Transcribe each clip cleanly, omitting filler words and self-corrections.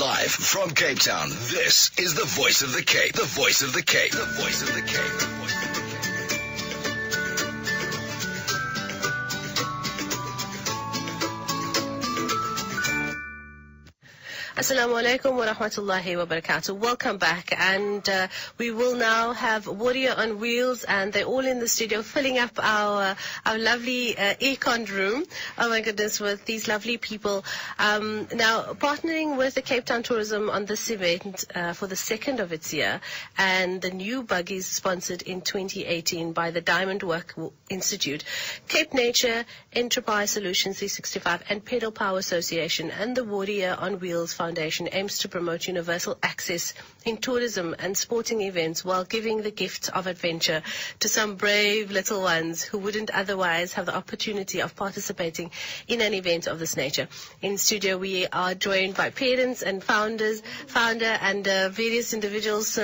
Live from Cape Town, this is the Voice of the Cape. The Voice of the Cape. The Voice of the Cape. The Voice of the Cape. Assalamu alaikum wa rahmatullahi wa barakatuh. Welcome back, and we will now have Warrior on Wheels, and they're all in the studio filling up our lovely econ room. Oh my goodness, with these lovely people. Now, partnering with the Cape Town Tourism on this event for the second of its year, and the new buggies sponsored in 2018 by the Diamond Work Institute, Cape Nature, Enterprise Solutions 365, and Pedal Power Association, and the Warrior on Wheels Foundation aims to promote universal access in tourism and sporting events while giving the gift of adventure to some brave little ones who wouldn't otherwise have the opportunity of participating in an event of this nature. In studio, we are joined by parents and founder and various individuals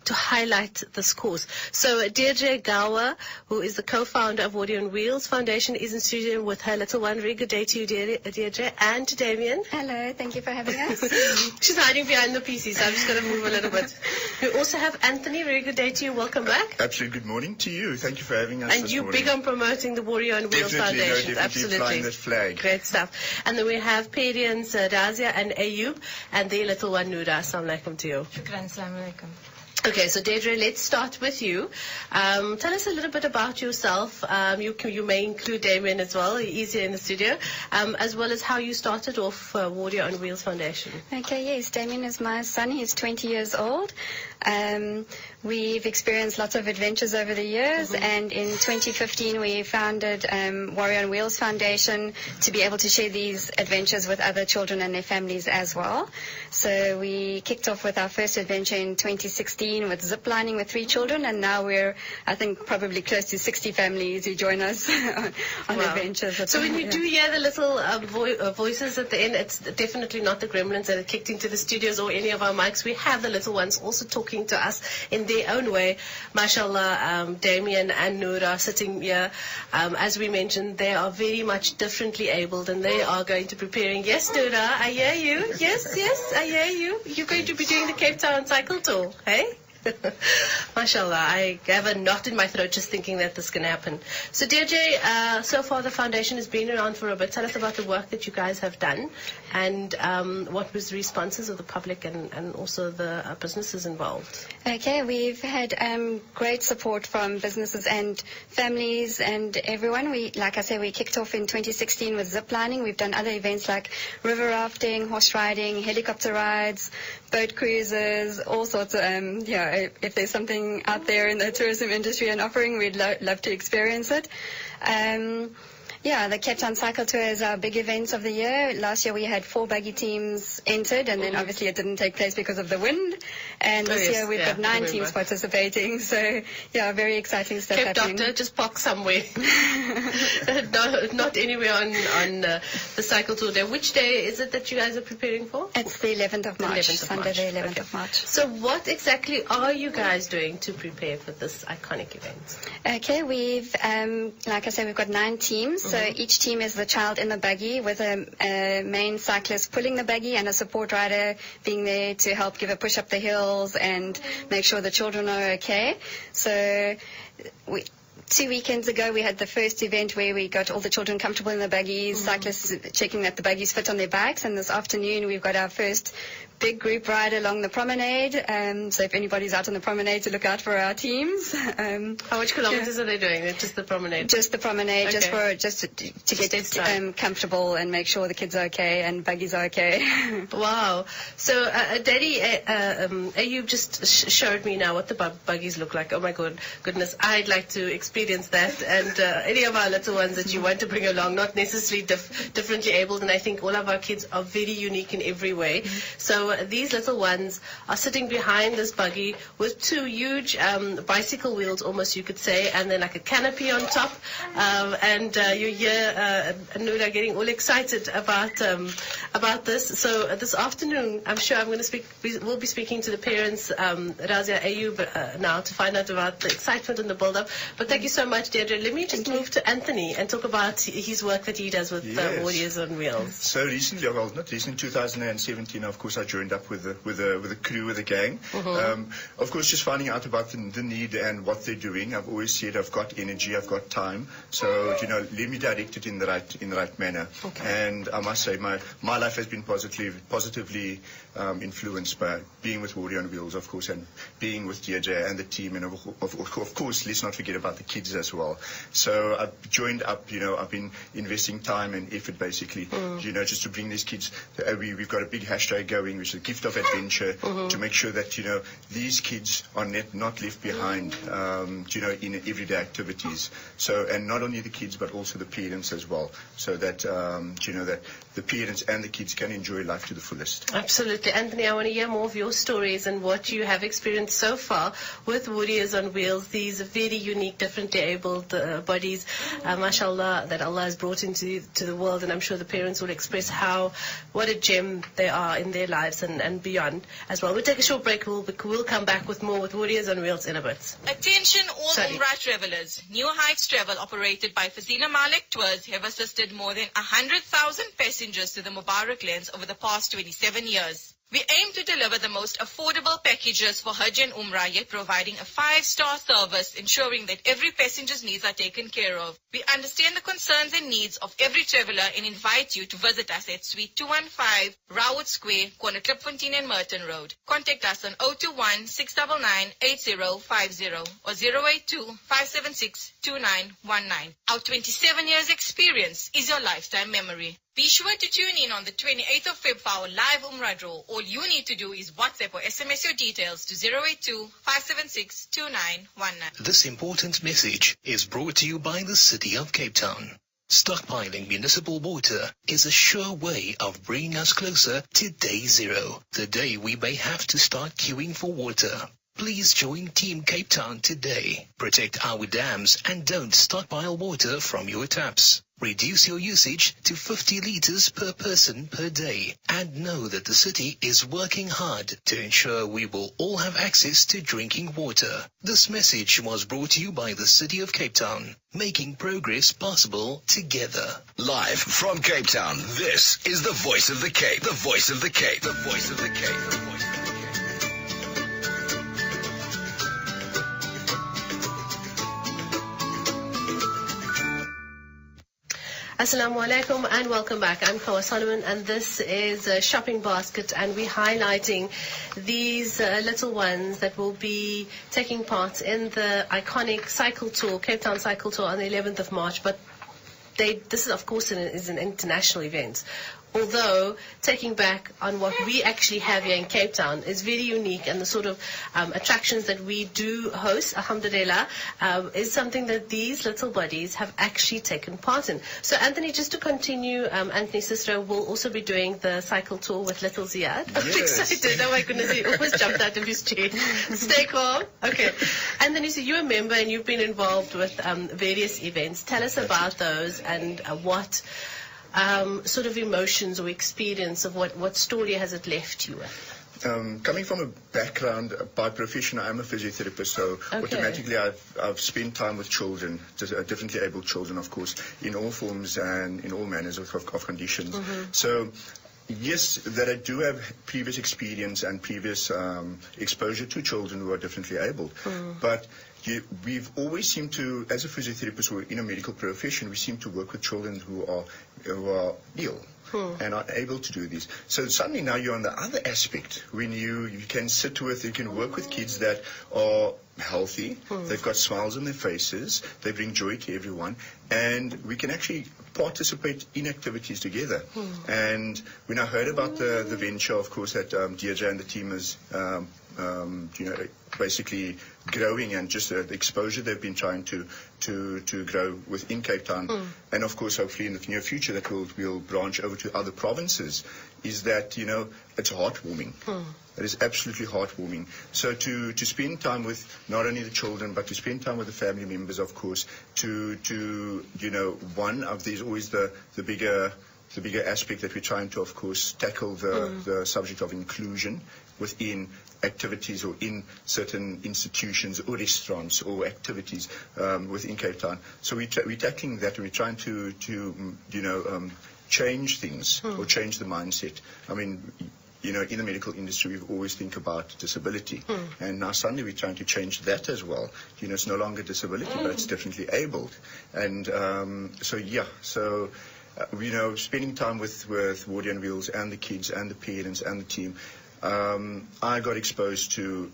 to highlight this course. So Deirdre Gower, who is the co-founder of Warrior on Wheels Foundation, is in studio with her little one. Very good day to you, Deirdre, and to Damien. Hello, thank you for having us. She's hiding behind the PC, so I'm just going to move a little bit. We also have Anthony. Very good day to you. Welcome back. Absolutely good morning to you. Thank you for having us. And you big on promoting the Warrior on Wheels Foundation. Definitely flying that flag. Great stuff. And then we have parents Razia and Ayub, and their little one Noura. Assalamu alaikum to you. Shukran, assalamu alaikum. Okay, so Deirdre, let's start with you. Tell us a little bit about yourself. You may include Damien as well. He's here in the studio, as well as how you started off Warrior on Wheels Foundation. Okay, yes, Damien is my son. He's 20 years old. We've experienced lots of adventures over the years, and in 2015 we founded Warrior on Wheels Foundation to be able to share these adventures with other children and their families as well. So we kicked off with our first adventure in 2016 with zip lining with 3 children, and now we're, I think, probably close to 60 families who join us on adventures. So when you do hear the little voices at the end, it's definitely not the gremlins that have kicked into the studios or any of our mics. We have the little ones also talking to us in their own way. MashaAllah, Damien and Noura sitting here. As we mentioned, they are very much differently abled, and they are going to be preparing. Yes, Noura, I hear you. Yes, I hear you. You're going to be doing the Cape Town cycle tour, hey? MashaAllah, I have a knot in my throat just thinking that this can happen. So Deirdre, so far the foundation has been around for a bit. Tell us about the work that you guys have done, and what was the responses of the public and also the businesses involved. Okay, we've had great support from businesses and families and everyone. Like I say, we kicked off in 2016 with zip lining. We've done other events like river rafting, horse riding, helicopter rides, boat cruises, all sorts of, if there's something out there in the tourism industry and offering, we'd love to experience it. The Cape Town Cycle Tour is our big event of the year. Last year we had 4 buggy teams entered, and then obviously it didn't take place because of the wind. And this year we've got 9 teams participating. So, very exciting stuff happening. Doctor, just park somewhere. Not anywhere on the cycle tour day. Which day is it that you guys are preparing for? It's the 11th of March, Sunday the 11th of March. So what exactly are you guys doing to prepare for this iconic event? Okay, we've, like I said, we've got 9 teams. So each team is the child in the buggy with a main cyclist pulling the buggy and a support rider being there to help give a push up the hills and make sure the children are okay. So 2 weekends ago, we had the first event where we got all the children comfortable in the buggies, cyclists checking that the buggies fit on their bikes. And this afternoon, we've got our first big group ride along the promenade. So if anybody's out on the promenade, to look out for our teams. How much kilometers are they doing? Just the promenade? Just the promenade, okay. just to get comfortable and make sure the kids are okay and buggies are okay. Wow. So, Daddy, you just showed me now what the buggies look like. Oh my goodness, I'd like to experience that. And any of our little ones that you want to bring along, not necessarily differently abled, and I think all of our kids are very unique in every way. So these little ones are sitting behind this buggy with 2 huge bicycle wheels, almost you could say, and then like a canopy on top. And you hear Noura getting all excited about this. So this afternoon, I'm sure we'll be speaking to the parents, Razia, Ayub, now to find out about the excitement and the build-up. But thank you so much, Deirdre. Let me just move to Anthony and talk about his work that he does with Warriors on Wheels. So recently, not recently, in 2017, of course, I joined joined up with the crew, with the gang. Of course, just finding out about the need and what they're doing. I've always said I've got energy, I've got time, so let me direct it in the right manner. And I must say, my life has been positively influenced by being with Warrior on Wheels, of course, and being with DJ and the team, and of course, let's not forget about the kids as well. So I've joined up. I've been investing time and effort, basically, just to bring these kids. We've got a big hashtag going, which is the gift of adventure, to make sure that these kids are not left behind, in everyday activities. So, and not only the kids, but also the parents as well, so that that the parents and the kids can enjoy life to the fullest. Absolutely. Anthony, I want to hear more of your stories and what you have experienced so far with Warriors on Wheels, these very unique, differently abled bodies, mashallah, that Allah has brought into the world, and I'm sure the parents will express what a gem they are in their lives and beyond as well. We'll take a short break. We'll come back with more with Warriors on Wheels in a bit. Attention all Umrah travelers. New Heights Travel, operated by Fazina Malik Tours, have assisted more than 100,000 passengers to the Mubarak lands over the past 27 years. We aim to deliver the most affordable packages for Hajj and Umrah, yet providing a 5-star service, ensuring that every passenger's needs are taken care of. We understand the concerns and needs of every traveler and invite you to visit us at Suite 215, Rawood Square, corner Klipfontein and Merton Road. Contact us on 021-699-8050 or 082-576-2919. Our 27 years experience is your lifetime memory. Be sure to tune in on the 28th of Feb for our live Umrah draw. All you need to do is WhatsApp or SMS your details to 082-576-2919. This important message is brought to you by the City of Cape Town. Stockpiling municipal water is a sure way of bringing us closer to day zero, the day we may have to start queuing for water. Please join Team Cape Town today. Protect our dams and don't stockpile water from your taps. Reduce your usage to 50 liters per person per day, and know that the city is working hard to ensure we will all have access to drinking water. This message was brought to you by the City of Cape Town, making progress possible together. Live from Cape Town, this is the Voice of the Cape. The Voice of the Cape. The Voice of the Cape. The Voice of the Cape. Assalamu alaikum and welcome back. I'm Kawa Solomon and this is Shopping Basket, and we're highlighting these little ones that will be taking part in the iconic cycle tour, Cape Town Cycle Tour, on the 11th of March. But this is, of course, is an international event. Although taking back on what we actually have here in Cape Town is very unique, and the sort of attractions that we do host, alhamdulillah, is something that these little bodies have actually taken part in. So Anthony, just to continue, Anthony Cicero will also be doing the cycle tour with little Ziad. I'm excited. Oh my goodness, he almost jumped out of his chair. Stay calm. Okay. Anthony, so you're a member and you've been involved with various events. Tell us about those and what sort of emotions or experience of what story has it left you with? Coming from a background, by profession, I'm a physiotherapist, so automatically I've spent time with children, differently abled children, of course, in all forms and in all manners of conditions. So, yes, that I do have previous experience and previous exposure to children who are differently abled, but we've always seemed to, as a physiotherapist or in a medical profession, we seem to work with children who are ill and are able to do this. So suddenly now you're on the other aspect, when you can you can work with kids that are healthy, they've got smiles on their faces, they bring joy to everyone, and we can actually participate in activities together. And when I heard about the venture, of course, that DJ and the team is basically growing, and just the exposure they've been trying to grow within Cape Town, and of course hopefully in the near future that we'll branch over to other provinces, is that it's heartwarming. It is absolutely heartwarming. So to spend time with not only the children, but to spend time with the family members, of course, there's always the bigger aspect that we're trying to, of course, tackle the subject of inclusion within activities or in certain institutions or restaurants or activities within Cape Town. So we're tackling that, and we're trying to change things or change the mindset. I mean, in the medical industry, we always think about disability. And now suddenly we're trying to change that as well. It's no longer disability, but it's definitely abled. And spending time with Wardy on Wheels and the kids and the parents and the team, I got exposed to,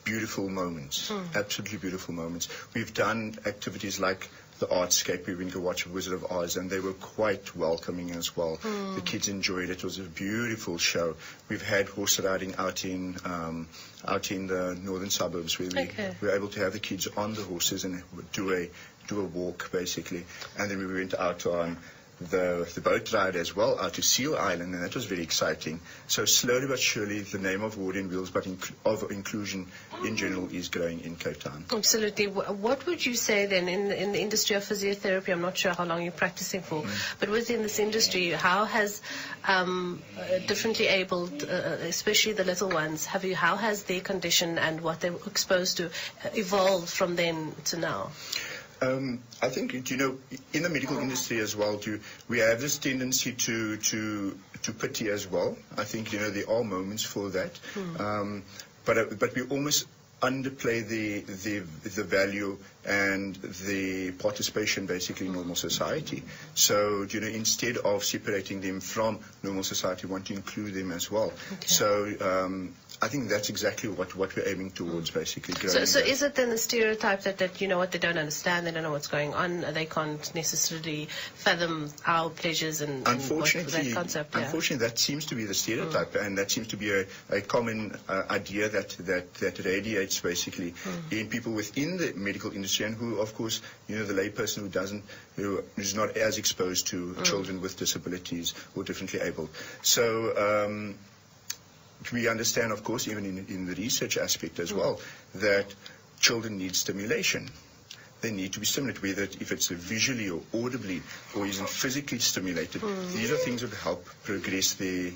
beautiful moments, absolutely beautiful moments. We've done activities like the Artscape. We went to watch Wizard of Oz, and they were quite welcoming as well. The kids enjoyed it. It was a beautiful show. We've had horse riding out in the northern suburbs, where we were able to have the kids on the horses and do a walk, basically. And then we went out on the boat ride as well, out to Seal Island, and that was very exciting. So slowly but surely, the name of Wardy on Wheels, but of inclusion in general, is growing in Cape Town. Absolutely. What would you say then in the industry of physiotherapy? I'm not sure how long you're practicing for, but within this industry, how has differently abled, especially the little ones, how has their condition and what they were exposed to evolved from then to now? I think, in the medical industry as well, we have this tendency to pity as well. I think, there are moments for that. But we almost underplay the value and the participation, basically, in normal society. So, instead of separating them from normal society, we want to include them as well. So, I think that's exactly what we're aiming towards, basically. So is it then the stereotype that they don't understand, they don't know what's going on, they can't necessarily fathom our pleasures and that concept? Yeah. Unfortunately, that seems to be the stereotype, and that seems to be a common idea that radiates, basically, in people within the medical industry, and who, of course, the layperson who is not as exposed to children with disabilities or differently abled. So we understand, of course, even in the research aspect as well, that children need stimulation. They need to be stimulated, whether if it's visually or audibly or even physically stimulated. These are things that help progress the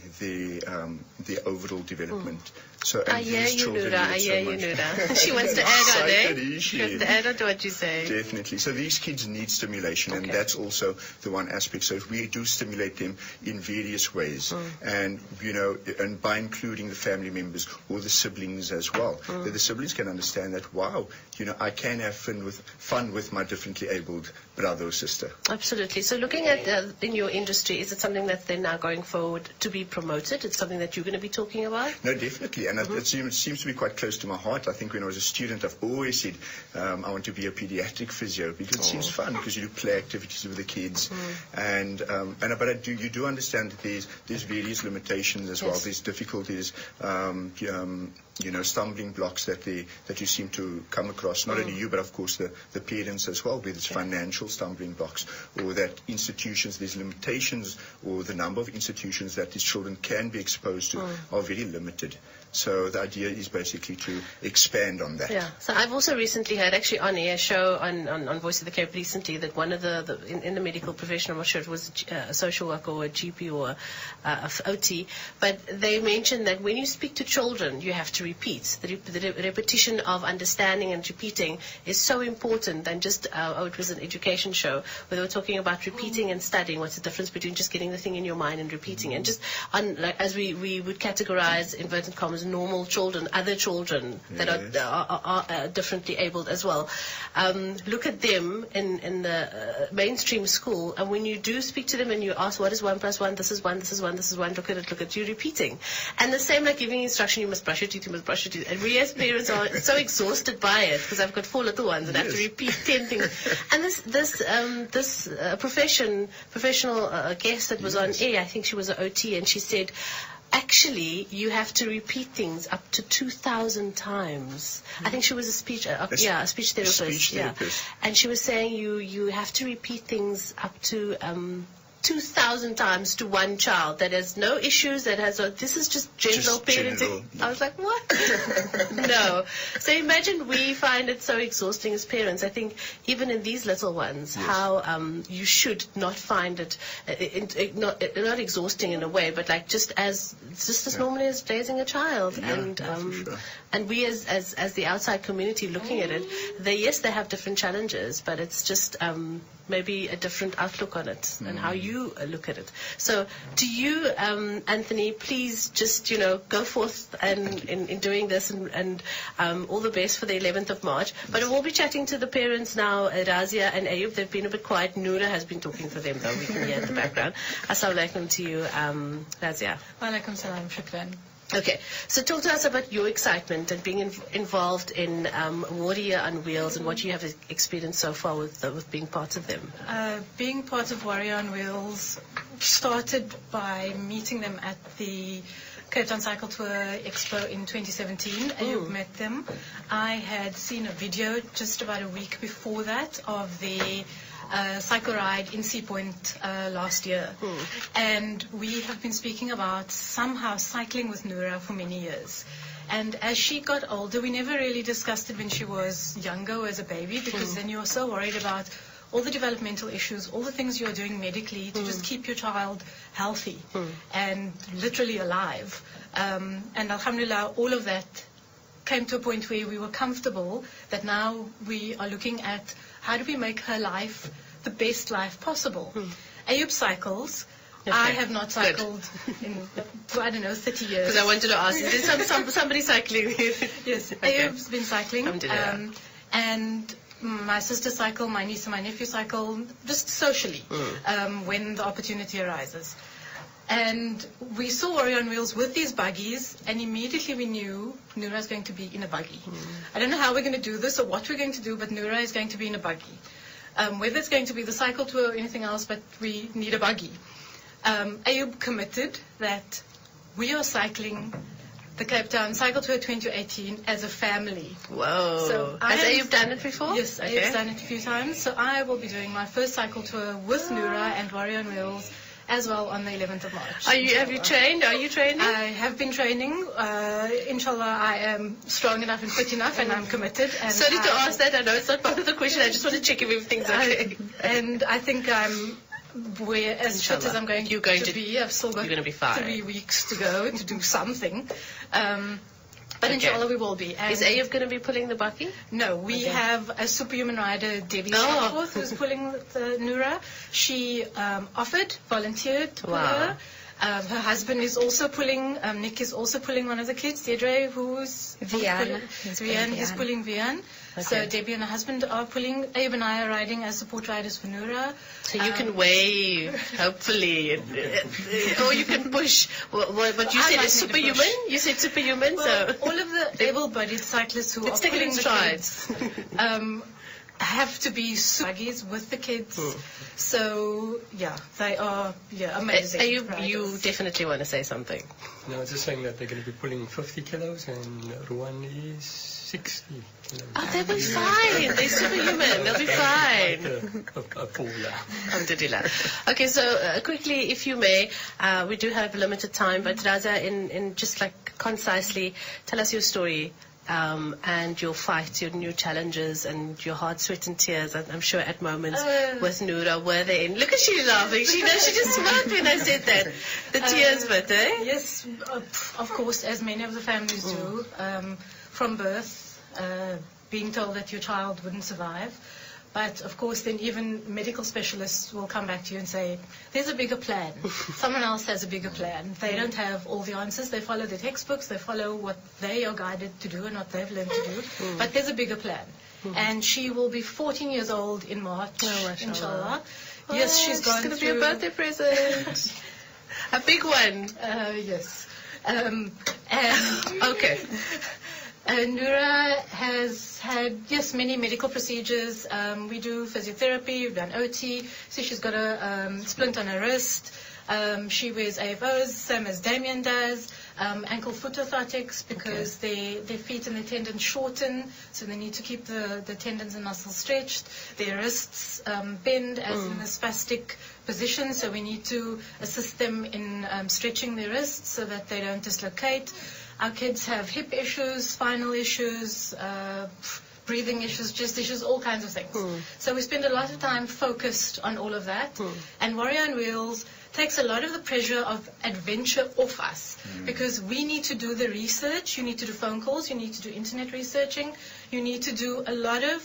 overall development. So, and these children need so much. She wants to add on, eh? She wants to add on to what you say. Definitely. So these kids need stimulation, and that's also the one aspect. So if we do stimulate them in various ways, and and by including the family members or the siblings as well, that the siblings can understand that, wow, I can have fun with my differently abled brother or sister. Absolutely. So looking at in your industry, is it something that's then now going forward to be promoted? It's something that you're going to be talking about? No, definitely. And it seems to be quite close to my heart. I think when I was a student, I've always said I want to be a pediatric physio, because it seems fun, because you do play activities with the kids. But you do understand that there's various limitations as well. There's difficulties, stumbling blocks that you seem to come across, not only you, but of course the parents as well, whether it's financial stumbling blocks, or that there's limitations, or the number of institutions that these children can be exposed to are very limited. So the idea is basically to expand on that. Yeah. So I've also recently had actually on a show on Voice of the Cape recently that one of in the medical profession, I'm not sure if it was a social worker or a GP or a OT, but they mentioned that when you speak to children, you have to repeat. The repetition of understanding and repeating is so important than just, it was an education show where they were talking about repeating and studying. What's the difference between just getting the thing in your mind and repeating? And just as we would categorize, inverted commas, normal children, other children that are differently abled as well. Look at them in the mainstream school, and when you do speak to them and you ask what is 1 + 1, this is 1, this is 1, this is 1, look at you repeating. And the same like giving instruction, you must brush your teeth, you must brush your teeth. And we as parents are so exhausted by it, because I've got 4 little ones and I have to repeat 10 things. And this professional guest that was on air, I think she was an OT, and she said, actually, you have to repeat things up to 2,000 times. I think she was a speech therapist. Yeah. And she was saying you have to repeat things up to 2,000 times to one child that has no issues, this is just general parenting. Yeah. I was like, what? No. So imagine we find it so exhausting as parents. I think even in these little ones, how you should not find it not exhausting in a way, but like just as normally as raising a child. Yeah, and we as the outside community looking at it, they have different challenges, but it's just maybe a different outlook on it and how you look at it. So to you, Anthony, please just, go forth and in doing this and all the best for the 11th of March. But we'll be chatting to the parents now, Razia and Ayub. They've been a bit quiet. Noura has been talking for them, though. We can hear in the background. Assalamu alaikum to you, Razia. Wa alaikum salam, shukran. Okay, so talk to us about your excitement and being involved in Warrior on Wheels and what you have experienced so far with being part of them. Being part of Warrior on Wheels started by meeting them at the Cape Town Cycle Tour Expo in 2017. Ayub met them. I had seen a video just about a week before that of the cycle ride in Sea Point last year. And we have been speaking about somehow cycling with Noura for many years. And as she got older, we never really discussed it when she was younger or as a baby, because then you're so worried about all the developmental issues, all the things you're doing medically to just keep your child healthy and literally alive. And alhamdulillah, all of that came to a point where we were comfortable that now we are looking at how do we make her life the best life possible. Ayub cycles. Okay. I have not cycled in, 30 years. Because I wanted to ask, is there somebody cycling? Yes, okay. Ayub's been cycling. And my sister cycle, my niece and my nephew cycle, just socially, when the opportunity arises. And we saw Warrior on Wheels with these buggies, and immediately we knew Noura's going to be in a buggy. I don't know how we're going to do this or what we're going to do, but Noura is going to be in a buggy. Whether it's going to be the cycle tour or anything else, but we need a buggy. Ayub committed that we are cycling the Cape Town Cycle Tour 2018 as a family. Whoa. So has Ayub done it before? Yes, okay. Ayub's done it a few times. So I will be doing my first cycle tour with Noura and Warrior on Wheels as well on the 11th of March. Have you trained? Are you training? I have been training. Inshallah, I am strong enough and fit enough, and I'm committed. And sorry to ask that. I know it's not part of the question. I just want to check if everything's okay. And I think I'm as fit as I'm going to be. I've still got 3 weeks to go to do something. But inshallah we will be. And is Ayub going to be pulling the buggy? No, we have a superhuman rider, Debbie Shepworth, who's pulling the Noura. She volunteered to pull her. Her husband is also pulling, Nick is also pulling one of the kids, Deirdre, who's Vian. He's pulling Vian. Okay. So Debbie and her husband are pulling. Ayub and I are riding as support riders for Noura. So you can wave, hopefully, or you can push. What you said is superhuman. You said superhuman. Well, so all of the able-bodied cyclists who are pulling the kids have to be buggies with the kids. So yeah, they are amazing. You definitely want to say something. No, just saying that they're going to be pulling 50 kilos and Ruan is 60 kilos. Oh, they'll be fine. They're superhuman. They'll be fine. A polar. Alhamdulillah. Okay, so quickly, if you may, we do have limited time, but Raza, in just like concisely, tell us your story. And your fights, your new challenges, and your hard sweat and tears, I'm sure at moments with Noura, were they in? Look at she laughing. She knows, she just smiled when I said that. The tears, but yes, of course, as many of the families do, from birth, being told that your child wouldn't survive. But, of course, then even medical specialists will come back to you and say, there's a bigger plan. Someone else has a bigger plan. They don't have all the answers. They follow the textbooks. They follow what they are guided to do and what they've learned to do. But there's a bigger plan. And she will be 14 years old in March, inshallah. Yes, she's gone through... It's going to be a birthday present. A big one. Yes. Okay. Noura has had, many medical procedures. We do physiotherapy, we've done OT. So she's got a splint on her wrist. She wears AFOs, same as Damien does. Ankle foot orthotics because their feet and their tendons shorten, so they need to keep the tendons and muscles stretched. Their wrists bend as in a spastic position, so we need to assist them in stretching their wrists so that they don't dislocate. Our kids have hip issues, spinal issues, breathing issues, chest issues, all kinds of things. So we spend a lot of time focused on all of that. And Warrior on Wheels takes a lot of the pressure of adventure off us because we need to do the research. You need to do phone calls. You need to do internet researching. You need to do a lot of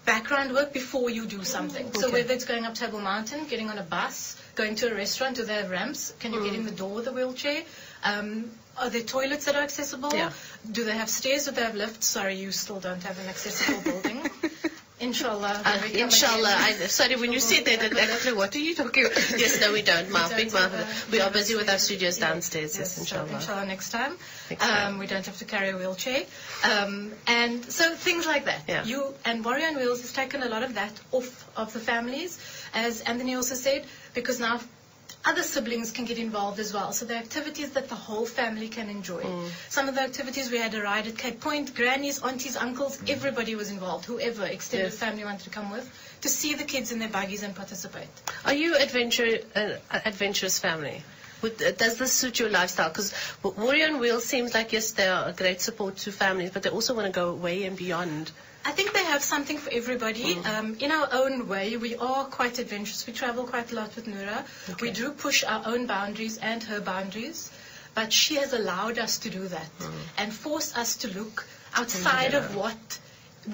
background work before you do something. So whether it's going up Table Mountain, getting on a bus, going to a restaurant, do they have ramps? Can you get in the door with a wheelchair? Are there toilets that are accessible? Yeah. Do they have stairs? Do they have lifts? Sorry, you still don't have an accessible building. Inshallah. Sorry, when you said that, exactly what are you talking about? Yes, no, we don't. We are busy with our studios downstairs. Yes, inshallah. So inshallah next time. We don't have to carry a wheelchair. And so things like that. Yeah. And Warrior on Wheels has taken a lot of that off of the families, as Anthony also said, because now other siblings can get involved as well. So the activities that the whole family can enjoy. Some of the activities, we had a ride at Cape Point, grannies, aunties, uncles, everybody was involved, whoever extended family wanted to come with, to see the kids in their buggies and participate. Are you adventurous family? Does this suit your lifestyle? Because Warrior on Wheels seems like, yes, they are a great support to families, but they also want to go way and beyond. I think they have something for everybody. In our own way, we are quite adventurous. We travel quite a lot with Noura. We do push our own boundaries and her boundaries, but she has allowed us to do that and forced us to look outside of what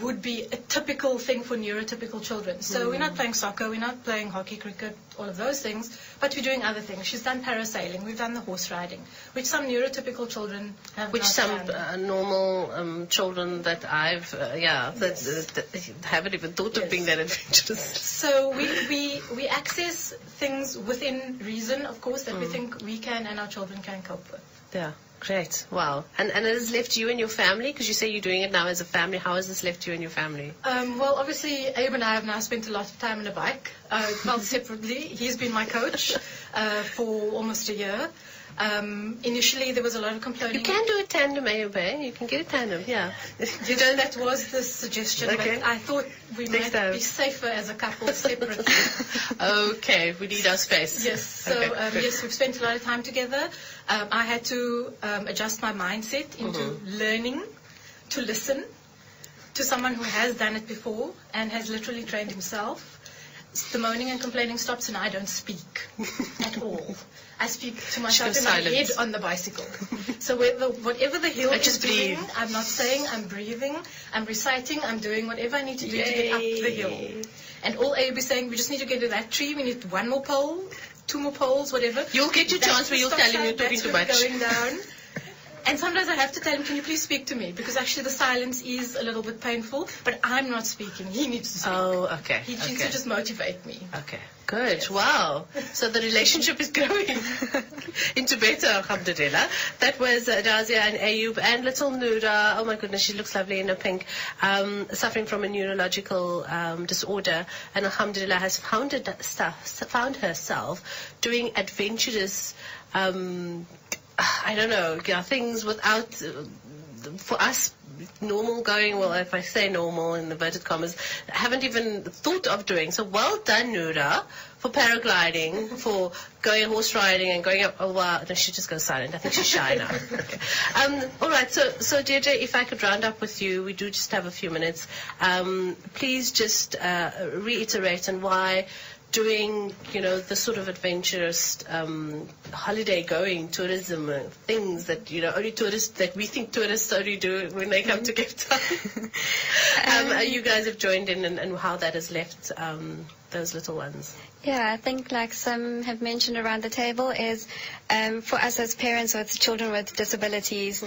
would be a typical thing for neurotypical children. So we're not playing soccer, we're not playing hockey, cricket, all of those things, but we're doing other things. She's done parasailing, we've done the horse riding, which some neurotypical children have Which not some done. Normal children that I've, that haven't even thought of being that adventurous. So we access things within reason, of course, that we think we can and our children can cope with. Yeah. Great. Wow. And it has left you and your family, because you say you're doing it now as a family. How has this left you and your family? Well, obviously, Abe and I have now spent a lot of time on a bike, well, separately. He's been my coach for almost a year. Initially, there was a lot of complaining. You can do a tandem, Abe. You can get a tandem, yeah. You know, that was the suggestion, but I thought we might be safer as a couple separately. Okay, we need our space. Yes, so yes, we've spent a lot of time together. I had to adjust my mindset into learning to listen to someone who has done it before and has literally trained himself. The moaning and complaining stops and I don't speak at all. I speak to myself in my head on the bicycle. So whatever the hill is doing, I'm not saying, I'm breathing, I'm reciting, I'm doing whatever I need to do to get up the hill. And all Abe is saying, we just need to get to that tree, we need one more pole, 2 more poles, whatever. You'll get your chance where you'll tell him you're talking too much. Going down. And sometimes I have to tell him, can you please speak to me? Because actually the silence is a little bit painful, but I'm not speaking. He needs to speak. Oh, okay. He needs to just motivate me. Okay, good. Yes. Wow. So the relationship is growing into better, alhamdulillah. That was Razia and Ayub and little Noura. Oh my goodness, she looks lovely in her pink. Suffering from a neurological disorder, and alhamdulillah has found herself doing adventurous I don't know, things without, for us, normal going, well, if I say normal in inverted commas, haven't even thought of doing. So well done, Noura, for paragliding, for going horse riding and going up. Oh, wow. No, she just goes silent. I think she's shy now. Okay. All right. So, Deirdre, if I could round up with you, we do just have a few minutes. Please just reiterate on why doing, the sort of adventurous holiday going tourism things that, only tourists, that we think tourists only do when they come to Cape Town. You guys have joined in and how that has left those little ones. Yeah, I think like some have mentioned around the table is for us as parents with children with disabilities,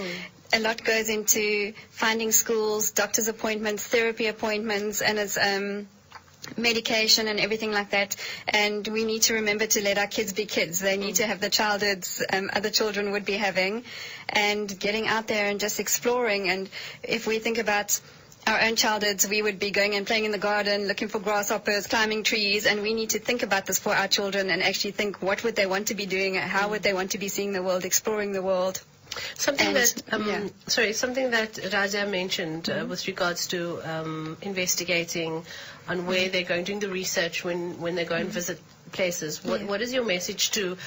a lot goes into finding schools, doctor's appointments, therapy appointments, and it's medication and everything like that, and we need to remember to let our kids be kids. They need to have the childhoods other children would be having, and getting out there and just exploring. And if we think about our own childhoods, we would be going and playing in the garden, looking for grasshoppers, climbing trees, and we need to think about this for our children and actually think, what would they want to be doing, how would they want to be seeing the world, exploring the world. Something that Razia mentioned with regards to investigating on where they're going, doing the research when they go and visit places. What is your message to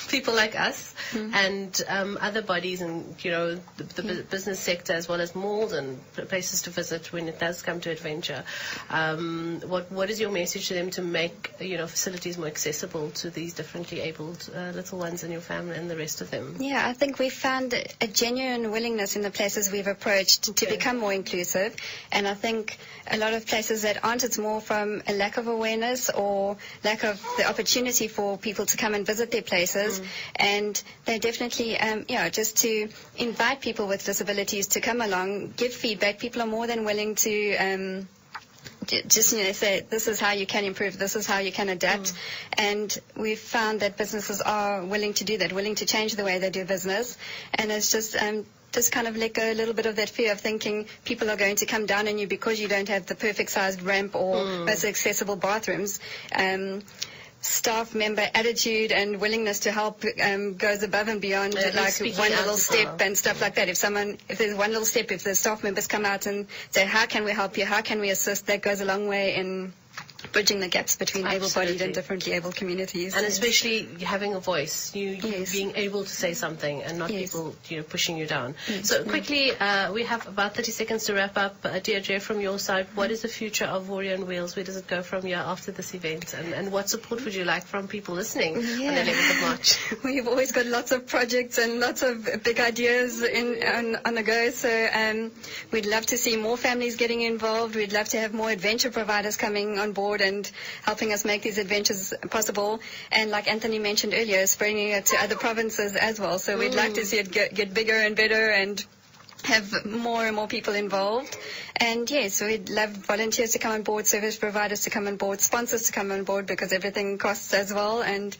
people like us and other bodies and, you know, the business sector as well as malls and places to visit when it does come to adventure? What is your message to them to make, you know, facilities more accessible to these differently abled little ones in your family and the rest of them? Yeah, I think we've found a genuine willingness in the places we've approached to become more inclusive. And I think a lot of places that aren't, it's more from a lack of awareness or lack of the opportunity for people to come and visit their places. And they definitely, just to invite people with disabilities to come along, give feedback. People are more than willing to just, you know, say, this is how you can improve, this is how you can adapt. And we've found that businesses are willing to do that, willing to change the way they do business. And it's just kind of let go a little bit of that fear of thinking people are going to come down on you because you don't have the perfect sized ramp or most accessible bathrooms. Staff member attitude and willingness to help goes above and beyond like one little step and stuff like that. If there's one little step, if the staff members come out and say, how can we help you, how can we assist, that goes a long way in bridging the gaps between able-bodied and differently able communities. And especially having a voice, you being able to say something and not people, you know, pushing you down. So quickly, we have about 30 seconds to wrap up. Deirdre, from your side, what is the future of Warrior on Wheels? Where does it go from here after this event? And what support would you like from people listening on the 11th of March? We've always got lots of projects and lots of big ideas on the go. So we'd love to see more families getting involved. We'd love to have more adventure providers coming on board and helping us make these adventures possible. And like Anthony mentioned earlier, spreading it to other provinces as well. So we'd like to see it get bigger and better and have more and more people involved. And yes, we'd love volunteers to come on board, service providers to come on board, sponsors to come on board, because everything costs as well. And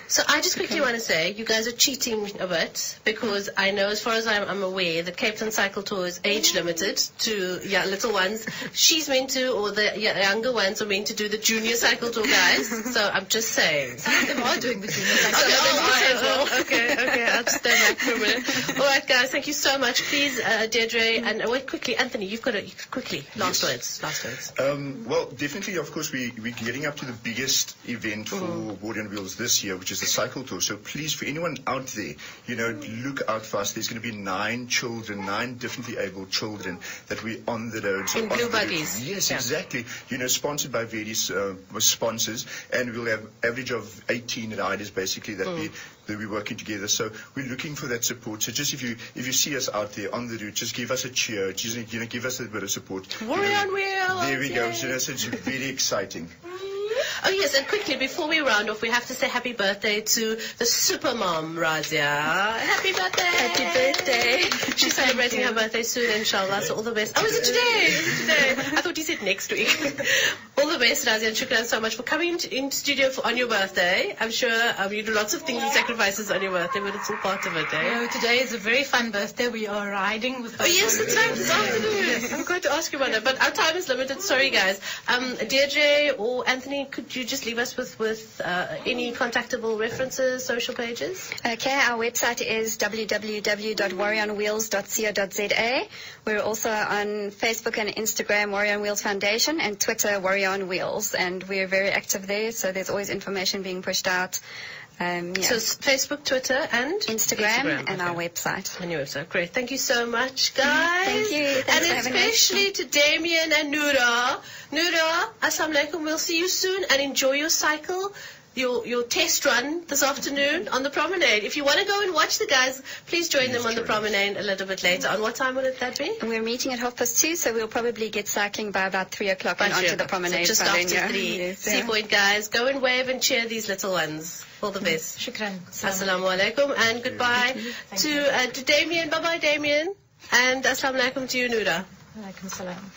so I just quickly want to say, you guys are cheating a bit, because I know, as far as I'm aware, the Cape Town Cycle Tour is age limited to little ones. She's meant to, or the younger ones are meant to do the junior cycle tour, guys. So I'm just saying. Some of them are doing the junior cycle tour. Okay, I'll just stand back for a minute. All right, guys, thank you so much. Please, Deirdre, and wait quickly, Anthony, you've got to quickly. Last words. Well, definitely, of course, we're getting up to the biggest event for Warrior on Wheels this year, which is the cycle tour. So please, for anyone out there, you know, look out for us. There's going to be 9 differently able children that we're on the roads. In blue buggies. Yes, exactly. You know, sponsored by various sponsors, and we'll have average of 18 riders basically that we're working together. So we're looking for that support. So just if you see us out there on the route, just give us a cheer. Just, you know, give us a bit of support. Warrior on Wheels. There we go. So that's very exciting. Oh, yes, and quickly, before we round off, we have to say happy birthday to the super mom, Razia. Happy birthday! Happy birthday! She's celebrating her birthday soon, inshallah, so all the best. Oh, is it today? I thought you said next week. All the best, Razia, and shukran so much for coming in studio on your birthday. I'm sure you do lots of things and sacrifices on your birthday, but it's all part of it, eh? No, today is a very fun birthday. We are riding with... Oh, yes, that's right, this afternoon. I'm going to ask you about that, but our time is limited. Sorry, guys. Deirdre or Anthony, could you just leave us with any contactable references, social pages? Okay, our website is www.warrioronwheels.co.za. We're also on Facebook and Instagram, Warrior on Wheels Foundation, and Twitter, Warrior on Wheels. And we're very active there, so there's always information being pushed out. So Facebook, Twitter, and Instagram and our website. And your website. Great. Thank you so much, guys. Thank you. Thanks and especially to Damien and Noura. Noura, assalamu alaikum. We'll see you soon, and enjoy your cycle, your test run this afternoon on the promenade. If you want to go and watch the guys, please join them on the promenade a little bit later. On what time will that be? We're meeting at 2:30, so we'll probably get cycling by about 3 o'clock and onto the promenade. So just after 3. Yes, Sea Point, guys. Go and wave and cheer these little ones. All the best. Shukran. Assalamu alaikum, and goodbye to Damien. Bye-bye, Damien. And assalamu alaikum to you, Noura. Alaikum salam.